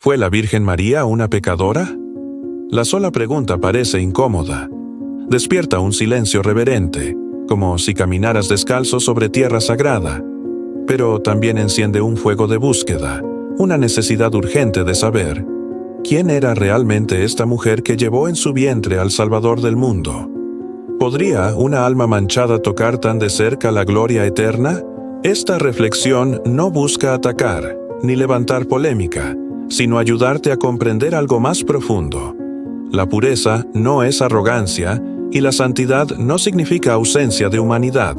¿Fue la Virgen María una pecadora? La sola pregunta parece incómoda. Despierta un silencio reverente, como si caminaras descalzo sobre tierra sagrada. Pero también enciende un fuego de búsqueda, una necesidad urgente de saber quién era realmente esta mujer que llevó en su vientre al Salvador del mundo. ¿Podría una alma manchada tocar tan de cerca la gloria eterna? Esta reflexión no busca atacar, ni levantar polémica, sino ayudarte a comprender algo más profundo. La pureza no es arrogancia, y la santidad no significa ausencia de humanidad.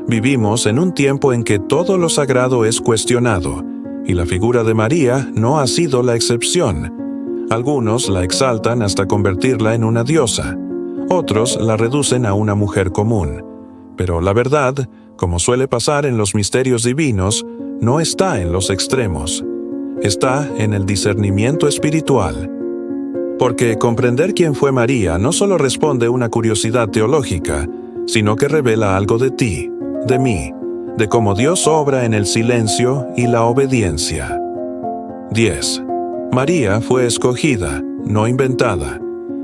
Vivimos en un tiempo en que todo lo sagrado es cuestionado, y la figura de María no ha sido la excepción. Algunos la exaltan hasta convertirla en una diosa, otros la reducen a una mujer común. Pero la verdad, como suele pasar en los misterios divinos, no está en los extremos. Está en el discernimiento espiritual. Porque comprender quién fue María no solo responde a una curiosidad teológica, sino que revela algo de ti, de mí, de cómo Dios obra en el silencio y la obediencia. 10. María fue escogida, no inventada.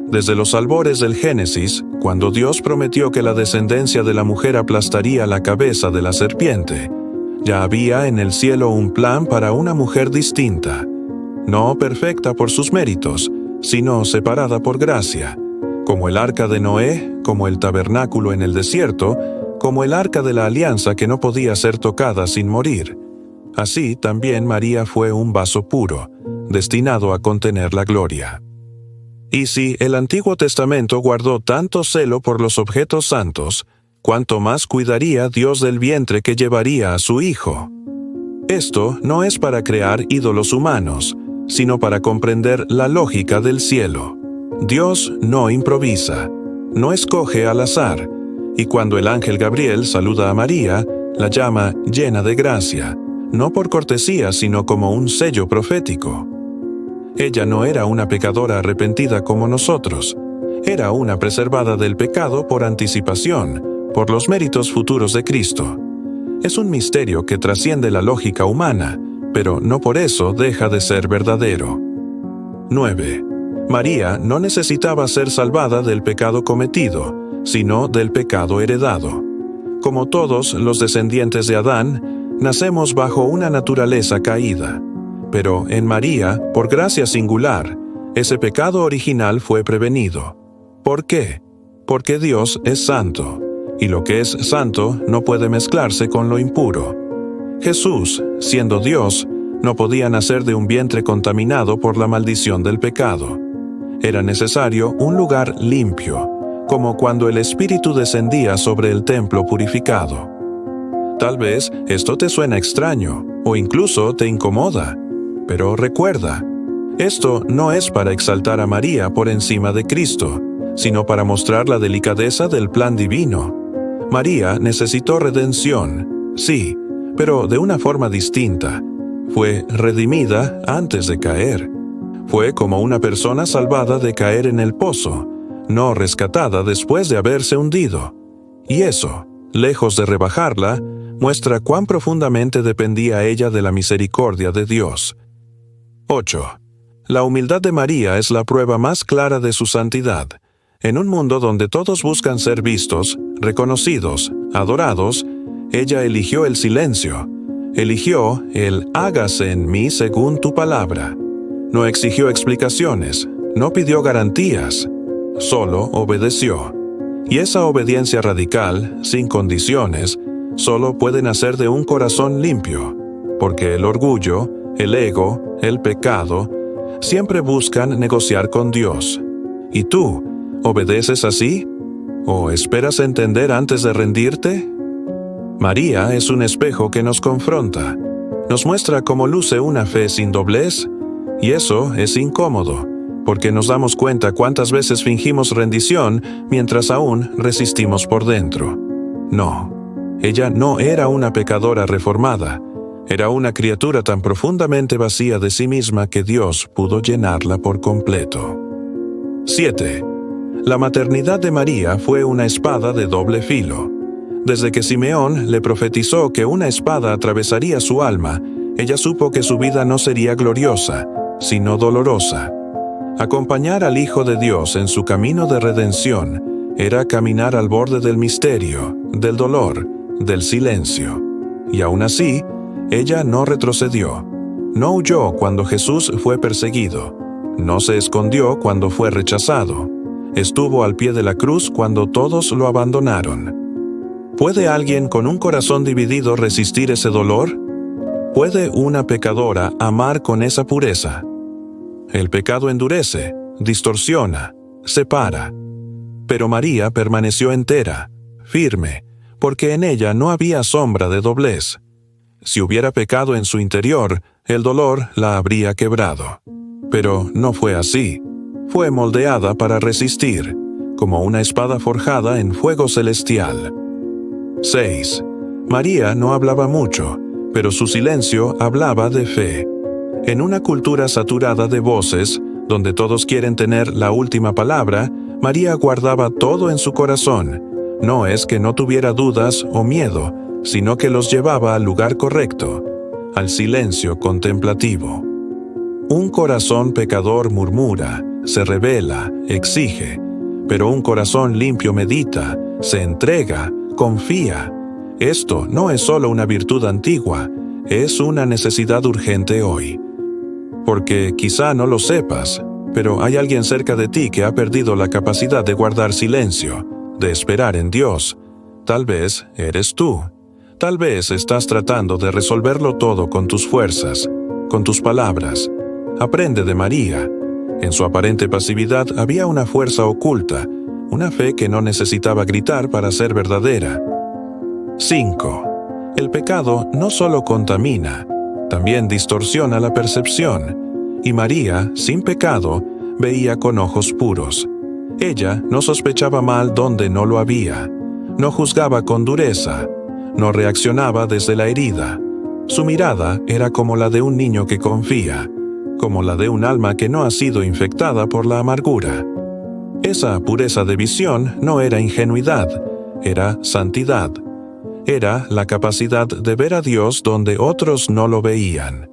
Desde los albores del Génesis, cuando Dios prometió que la descendencia de la mujer aplastaría la cabeza de la serpiente, ya había en el cielo un plan para una mujer distinta, no perfecta por sus méritos, sino separada por gracia, como el arca de Noé, como el tabernáculo en el desierto, como el arca de la alianza que no podía ser tocada sin morir. Así también María fue un vaso puro, destinado a contener la gloria. Y si el Antiguo Testamento guardó tanto celo por los objetos santos, ¿cuánto más cuidaría Dios del vientre que llevaría a su Hijo? Esto no es para crear ídolos humanos, sino para comprender la lógica del cielo. Dios no improvisa, no escoge al azar, y cuando el ángel Gabriel saluda a María, la llama llena de gracia, no por cortesía, sino como un sello profético. Ella no era una pecadora arrepentida como nosotros, era una preservada del pecado por anticipación, por los méritos futuros de Cristo. Es un misterio que trasciende la lógica humana, pero no por eso deja de ser verdadero. 9. María no necesitaba ser salvada del pecado cometido, sino del pecado heredado. Como todos los descendientes de Adán, nacemos bajo una naturaleza caída. Pero en María, por gracia singular, ese pecado original fue prevenido. ¿Por qué? Porque Dios es santo, y lo que es santo no puede mezclarse con lo impuro. Jesús, siendo Dios, no podía nacer de un vientre contaminado por la maldición del pecado. Era necesario un lugar limpio, como cuando el Espíritu descendía sobre el templo purificado. Tal vez esto te suena extraño, o incluso te incomoda. Pero recuerda, esto no es para exaltar a María por encima de Cristo, sino para mostrar la delicadeza del plan divino. María necesitó redención, sí, pero de una forma distinta. Fue redimida antes de caer. Fue como una persona salvada de caer en el pozo, no rescatada después de haberse hundido. Y eso, lejos de rebajarla, muestra cuán profundamente dependía ella de la misericordia de Dios. 8. La humildad de María es la prueba más clara de su santidad. En un mundo donde todos buscan ser vistos, reconocidos, adorados, ella eligió el silencio. Eligió el hágase en mí según tu palabra. No exigió explicaciones, no pidió garantías, solo obedeció. Y esa obediencia radical, sin condiciones, solo puede nacer de un corazón limpio, porque el orgullo, el ego, el pecado, siempre buscan negociar con Dios. ¿Y tú, obedeces así? ¿O esperas entender antes de rendirte? María es un espejo que nos confronta. Nos muestra cómo luce una fe sin doblez, y eso es incómodo, porque nos damos cuenta cuántas veces fingimos rendición mientras aún resistimos por dentro. No, ella no era una pecadora reformada. Era una criatura tan profundamente vacía de sí misma que Dios pudo llenarla por completo. 7. La maternidad de María fue una espada de doble filo. Desde que Simeón le profetizó que una espada atravesaría su alma, ella supo que su vida no sería gloriosa, sino dolorosa. Acompañar al Hijo de Dios en su camino de redención era caminar al borde del misterio, del dolor, del silencio. Y aún así, ella no retrocedió. No huyó cuando Jesús fue perseguido. No se escondió cuando fue rechazado. Estuvo al pie de la cruz cuando todos lo abandonaron. ¿Puede alguien con un corazón dividido resistir ese dolor? ¿Puede una pecadora amar con esa pureza? El pecado endurece, distorsiona, separa. Pero María permaneció entera, firme, porque en ella no había sombra de doblez. Si hubiera pecado en su interior, el dolor la habría quebrado. Pero no fue así. Fue moldeada para resistir, como una espada forjada en fuego celestial. 6. María no hablaba mucho, pero su silencio hablaba de fe. En una cultura saturada de voces, donde todos quieren tener la última palabra, María guardaba todo en su corazón. No es que no tuviera dudas o miedo, sino que los llevaba al lugar correcto, al silencio contemplativo. Un corazón pecador murmura, se rebela, exige, pero un corazón limpio medita, se entrega, confía. Esto no es solo una virtud antigua, es una necesidad urgente hoy. Porque quizá no lo sepas, pero hay alguien cerca de ti que ha perdido la capacidad de guardar silencio, de esperar en Dios. Tal vez eres tú. Tal vez estás tratando de resolverlo todo con tus fuerzas, con tus palabras. Aprende de María. En su aparente pasividad había una fuerza oculta, una fe que no necesitaba gritar para ser verdadera. 5. El pecado no solo contamina, también distorsiona la percepción, y María, sin pecado, veía con ojos puros. Ella no sospechaba mal donde no lo había, no juzgaba con dureza, no reaccionaba desde la herida. Su mirada era como la de un niño que confía, como la de un alma que no ha sido infectada por la amargura. Esa pureza de visión no era ingenuidad, era santidad. Era la capacidad de ver a Dios donde otros no lo veían.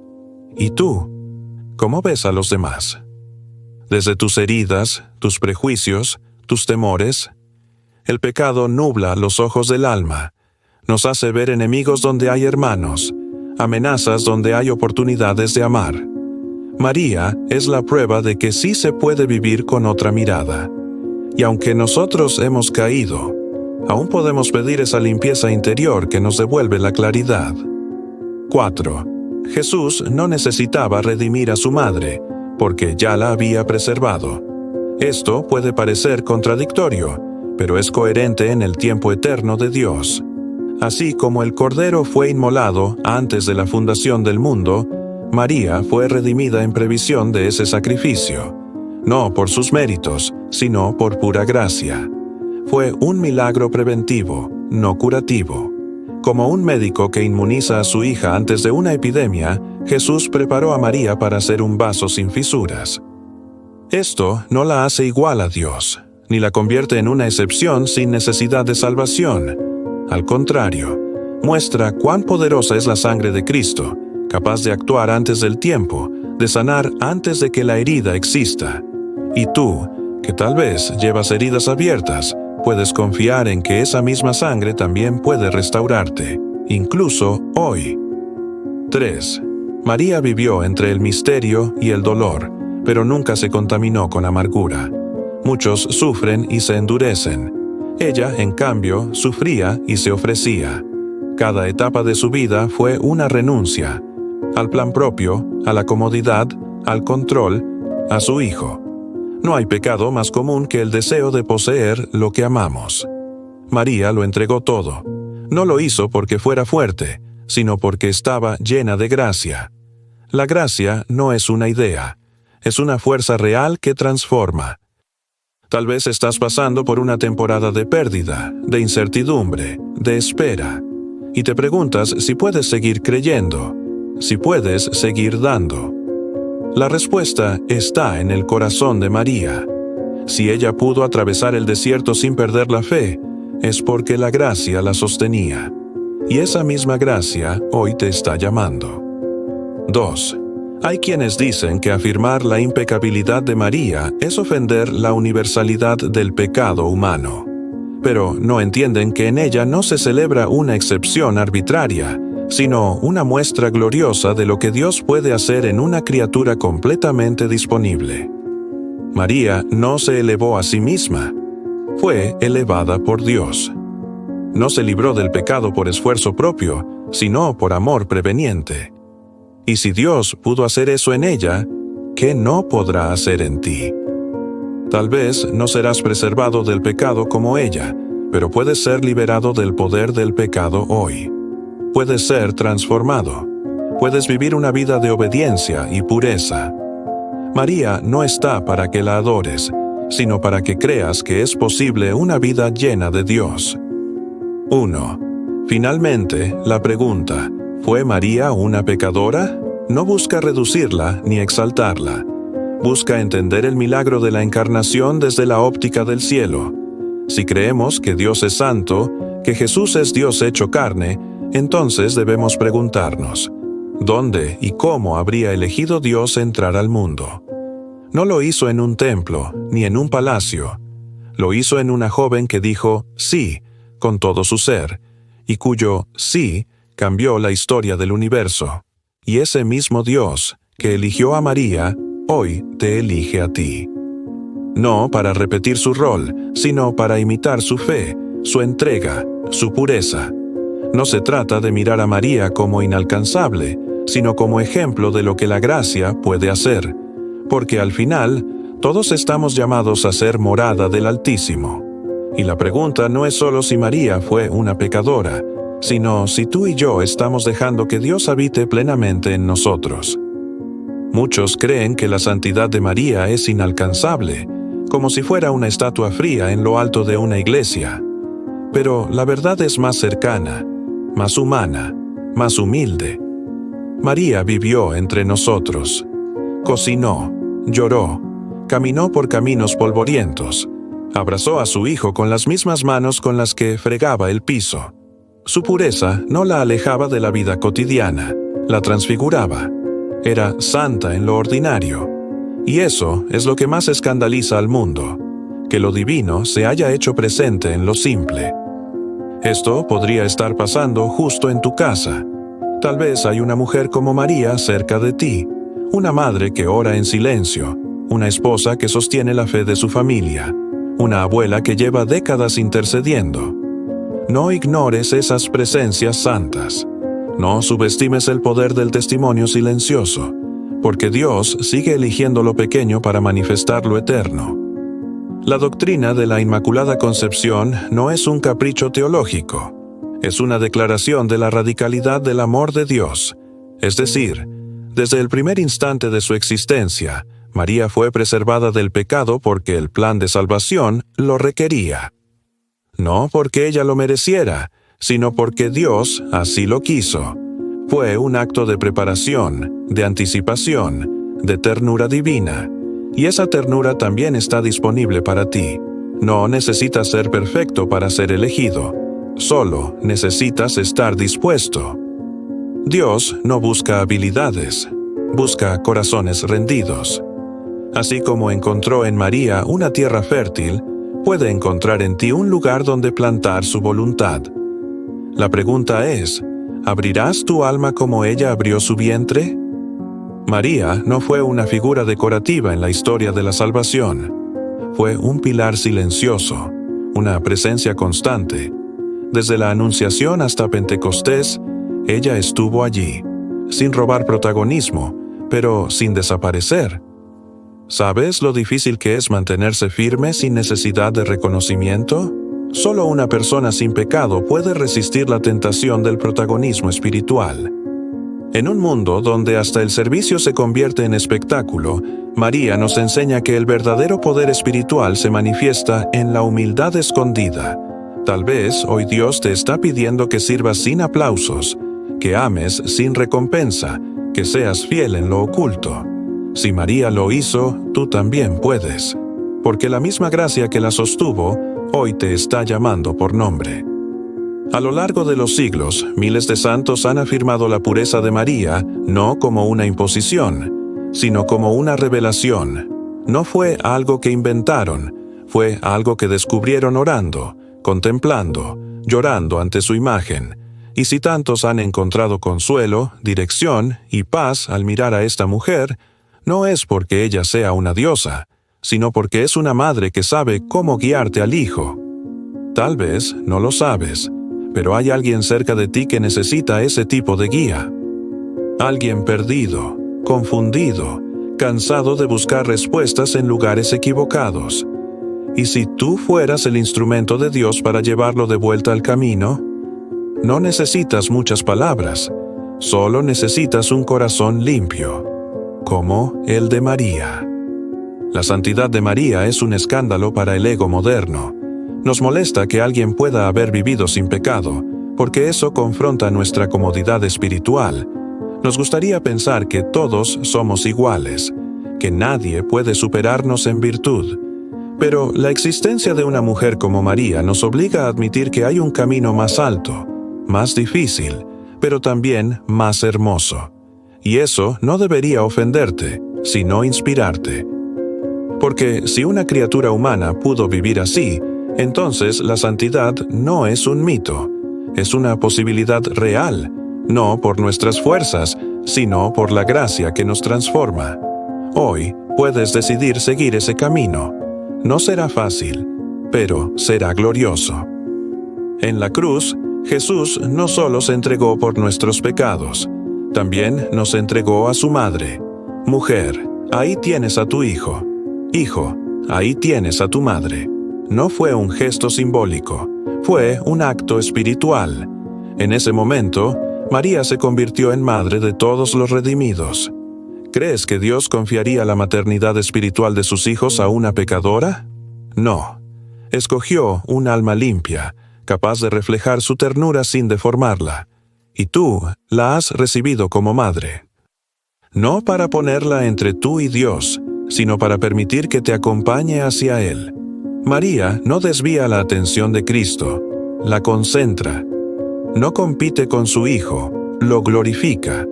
¿Y tú? ¿Cómo ves a los demás? Desde tus heridas, tus prejuicios, tus temores. El pecado nubla los ojos del alma. Nos hace ver enemigos donde hay hermanos, amenazas donde hay oportunidades de amar. María es la prueba de que sí se puede vivir con otra mirada. Y aunque nosotros hemos caído, aún podemos pedir esa limpieza interior que nos devuelve la claridad. 4. Jesús no necesitaba redimir a su madre, porque ya la había preservado. Esto puede parecer contradictorio, pero es coherente en el tiempo eterno de Dios. Así como el Cordero fue inmolado antes de la fundación del mundo, María fue redimida en previsión de ese sacrificio, no por sus méritos, sino por pura gracia. Fue un milagro preventivo, no curativo. Como un médico que inmuniza a su hija antes de una epidemia, Jesús preparó a María para ser un vaso sin fisuras. Esto no la hace igual a Dios, ni la convierte en una excepción sin necesidad de salvación. Al contrario, muestra cuán poderosa es la sangre de Cristo, capaz de actuar antes del tiempo, de sanar antes de que la herida exista. Y tú, que tal vez llevas heridas abiertas, puedes confiar en que esa misma sangre también puede restaurarte, incluso hoy. 3. María vivió entre el misterio y el dolor, pero nunca se contaminó con amargura. Muchos sufren y se endurecen. Ella, en cambio, sufría y se ofrecía. Cada etapa de su vida fue una renuncia, al plan propio, a la comodidad, al control, a su hijo. No hay pecado más común que el deseo de poseer lo que amamos. María lo entregó todo. No lo hizo porque fuera fuerte, sino porque estaba llena de gracia. La gracia no es una idea, es una fuerza real que transforma. Tal vez estás pasando por una temporada de pérdida, de incertidumbre, de espera, y te preguntas si puedes seguir creyendo, si puedes seguir dando. La respuesta está en el corazón de María. Si ella pudo atravesar el desierto sin perder la fe, es porque la gracia la sostenía. Y esa misma gracia hoy te está llamando. 2. Hay quienes dicen que afirmar la impecabilidad de María es ofender la universalidad del pecado humano. Pero no entienden que en ella no se celebra una excepción arbitraria, sino una muestra gloriosa de lo que Dios puede hacer en una criatura completamente disponible. María no se elevó a sí misma, fue elevada por Dios. No se libró del pecado por esfuerzo propio, sino por amor preveniente. Y si Dios pudo hacer eso en ella, ¿qué no podrá hacer en ti? Tal vez no serás preservado del pecado como ella, pero puedes ser liberado del poder del pecado hoy. Puedes ser transformado. Puedes vivir una vida de obediencia y pureza. María no está para que la adores, sino para que creas que es posible una vida llena de Dios. 1. Finalmente, la pregunta, ¿fue María una pecadora? No busca reducirla ni exaltarla. Busca entender el milagro de la encarnación desde la óptica del cielo. Si creemos que Dios es santo, que Jesús es Dios hecho carne, entonces debemos preguntarnos, ¿dónde y cómo habría elegido Dios entrar al mundo? No lo hizo en un templo, ni en un palacio. Lo hizo en una joven que dijo sí, con todo su ser, y cuyo sí cambió la historia del universo. Y ese mismo Dios, que eligió a María, hoy te elige a ti. No para repetir su rol, sino para imitar su fe, su entrega, su pureza. No se trata de mirar a María como inalcanzable, sino como ejemplo de lo que la gracia puede hacer, porque al final, todos estamos llamados a ser morada del Altísimo. Y la pregunta no es solo si María fue una pecadora, sino si tú y yo estamos dejando que Dios habite plenamente en nosotros. Muchos creen que la santidad de María es inalcanzable, como si fuera una estatua fría en lo alto de una iglesia. Pero la verdad es más cercana, más humana, más humilde. María vivió entre nosotros. Cocinó, lloró, caminó por caminos polvorientos, abrazó a su hijo con las mismas manos con las que fregaba el piso. Su pureza no la alejaba de la vida cotidiana, la transfiguraba. Era santa en lo ordinario. Y eso es lo que más escandaliza al mundo, que lo divino se haya hecho presente en lo simple. Esto podría estar pasando justo en tu casa. Tal vez hay una mujer como María cerca de ti, una madre que ora en silencio, una esposa que sostiene la fe de su familia, una abuela que lleva décadas intercediendo. No ignores esas presencias santas. No subestimes el poder del testimonio silencioso, porque Dios sigue eligiendo lo pequeño para manifestar lo eterno. La doctrina de la Inmaculada Concepción no es un capricho teológico, es una declaración de la radicalidad del amor de Dios. Es decir, desde el primer instante de su existencia, María fue preservada del pecado porque el plan de salvación lo requería. No porque ella lo mereciera, sino porque Dios así lo quiso. Fue un acto de preparación, de anticipación, de ternura divina. Y esa ternura también está disponible para ti. No necesitas ser perfecto para ser elegido. Solo necesitas estar dispuesto. Dios no busca habilidades, busca corazones rendidos. Así como encontró en María una tierra fértil, puede encontrar en ti un lugar donde plantar su voluntad. La pregunta es, ¿abrirás tu alma como ella abrió su vientre? María no fue una figura decorativa en la historia de la salvación. Fue un pilar silencioso, una presencia constante. Desde la Anunciación hasta Pentecostés, ella estuvo allí, sin robar protagonismo, pero sin desaparecer. ¿Sabes lo difícil que es mantenerse firme sin necesidad de reconocimiento? Solo una persona sin pecado puede resistir la tentación del protagonismo espiritual. En un mundo donde hasta el servicio se convierte en espectáculo, María nos enseña que el verdadero poder espiritual se manifiesta en la humildad escondida. Tal vez hoy Dios te está pidiendo que sirvas sin aplausos, que ames sin recompensa, que seas fiel en lo oculto. Si María lo hizo, tú también puedes, porque la misma gracia que la sostuvo, hoy te está llamando por nombre. A lo largo de los siglos, miles de santos han afirmado la pureza de María no como una imposición, sino como una revelación. No fue algo que inventaron, fue algo que descubrieron orando, contemplando, llorando ante su imagen. Y si tantos han encontrado consuelo, dirección y paz al mirar a esta mujer, no es porque ella sea una diosa, sino porque es una madre que sabe cómo guiarte al Hijo. Tal vez no lo sabes, pero hay alguien cerca de ti que necesita ese tipo de guía. Alguien perdido, confundido, cansado de buscar respuestas en lugares equivocados. Y si tú fueras el instrumento de Dios para llevarlo de vuelta al camino, no necesitas muchas palabras, solo necesitas un corazón limpio, como el de María. La santidad de María es un escándalo para el ego moderno. Nos molesta que alguien pueda haber vivido sin pecado, porque eso confronta nuestra comodidad espiritual. Nos gustaría pensar que todos somos iguales, que nadie puede superarnos en virtud. Pero la existencia de una mujer como María nos obliga a admitir que hay un camino más alto, más difícil, pero también más hermoso. Y eso no debería ofenderte, sino inspirarte. Porque si una criatura humana pudo vivir así, entonces la santidad no es un mito, es una posibilidad real, no por nuestras fuerzas, sino por la gracia que nos transforma. Hoy puedes decidir seguir ese camino. No será fácil, pero será glorioso. En la cruz, Jesús no solo se entregó por nuestros pecados, también nos entregó a su madre. Mujer, ahí tienes a tu hijo. Hijo, ahí tienes a tu madre. No fue un gesto simbólico, fue un acto espiritual. En ese momento, María se convirtió en madre de todos los redimidos. ¿Crees que Dios confiaría la maternidad espiritual de sus hijos a una pecadora? No. Escogió un alma limpia, capaz de reflejar su ternura sin deformarla. Y tú la has recibido como madre. No para ponerla entre tú y Dios, sino para permitir que te acompañe hacia Él. María no desvía la atención de Cristo, la concentra. No compite con su Hijo, lo glorifica.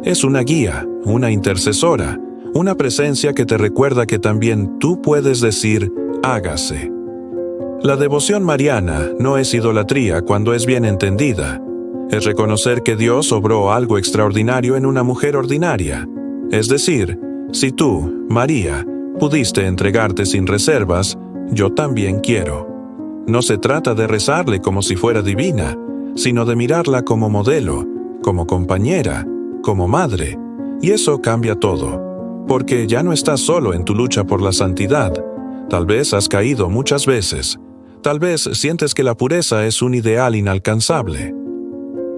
Es una guía, una intercesora, una presencia que te recuerda que también tú puedes decir, hágase. La devoción mariana no es idolatría cuando es bien entendida. Es reconocer que Dios obró algo extraordinario en una mujer ordinaria. Es decir, si tú, María, pudiste entregarte sin reservas, yo también quiero. No se trata de rezarle como si fuera divina, sino de mirarla como modelo, como compañera, como madre. Y eso cambia todo, porque ya no estás solo en tu lucha por la santidad. Tal vez has caído muchas veces. Tal vez sientes que la pureza es un ideal inalcanzable.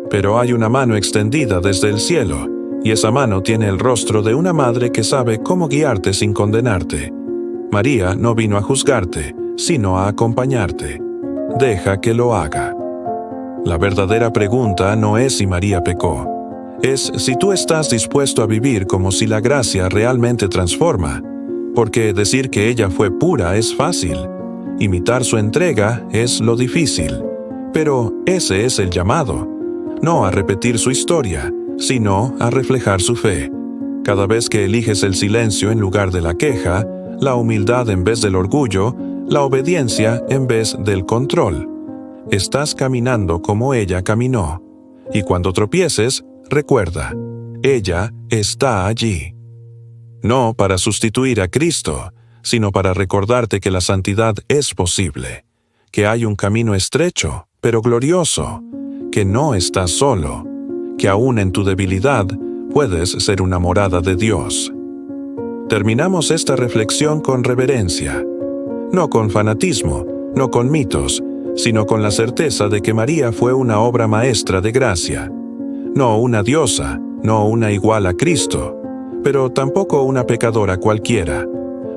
Pero hay una mano extendida desde el cielo, y esa mano tiene el rostro de una madre que sabe cómo guiarte sin condenarte. María no vino a juzgarte, sino a acompañarte. Deja que lo haga. La verdadera pregunta no es si María pecó. Es si tú estás dispuesto a vivir como si la gracia realmente transforma. Porque decir que ella fue pura es fácil. Imitar su entrega es lo difícil. Pero ese es el llamado. No a repetir su historia, sino a reflejar su fe. Cada vez que eliges el silencio en lugar de la queja, la humildad en vez del orgullo, la obediencia en vez del control. Estás caminando como ella caminó. Y cuando tropieces, recuerda, ella está allí. No para sustituir a Cristo, sino para recordarte que la santidad es posible, que hay un camino estrecho, pero glorioso, que no estás solo, que aún en tu debilidad puedes ser una morada de Dios. Terminamos esta reflexión con reverencia, no con fanatismo, no con mitos, sino con la certeza de que María fue una obra maestra de gracia. No una diosa, no una igual a Cristo, pero tampoco una pecadora cualquiera.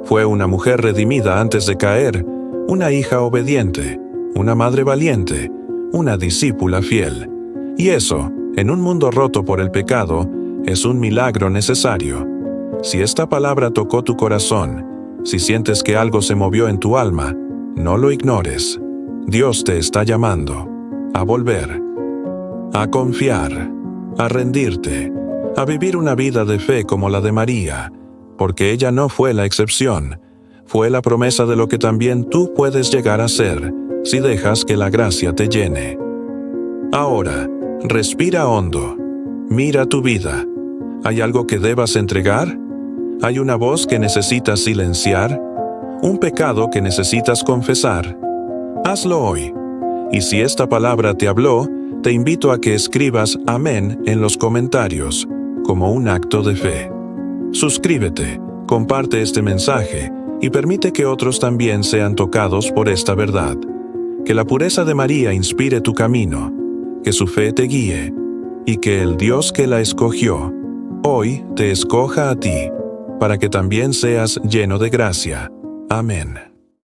Fue una mujer redimida antes de caer, una hija obediente, una madre valiente, una discípula fiel. Y eso, en un mundo roto por el pecado, es un milagro necesario. Si esta palabra tocó tu corazón, si sientes que algo se movió en tu alma, no lo ignores. Dios te está llamando. a volver, a confiar, a rendirte, a vivir una vida de fe como la de María, porque ella no fue la excepción, fue la promesa de lo que también tú puedes llegar a ser si dejas que la gracia te llene. Ahora, respira hondo, mira tu vida. ¿Hay algo que debas entregar? ¿Hay una voz que necesitas silenciar? ¿Un pecado que necesitas confesar? Hazlo hoy. Y si esta palabra te habló, te invito a que escribas amén en los comentarios, como un acto de fe. Suscríbete, comparte este mensaje y permite que otros también sean tocados por esta verdad. Que la pureza de María inspire tu camino, que su fe te guíe y que el Dios que la escogió, hoy te escoja a ti, para que también seas lleno de gracia. Amén.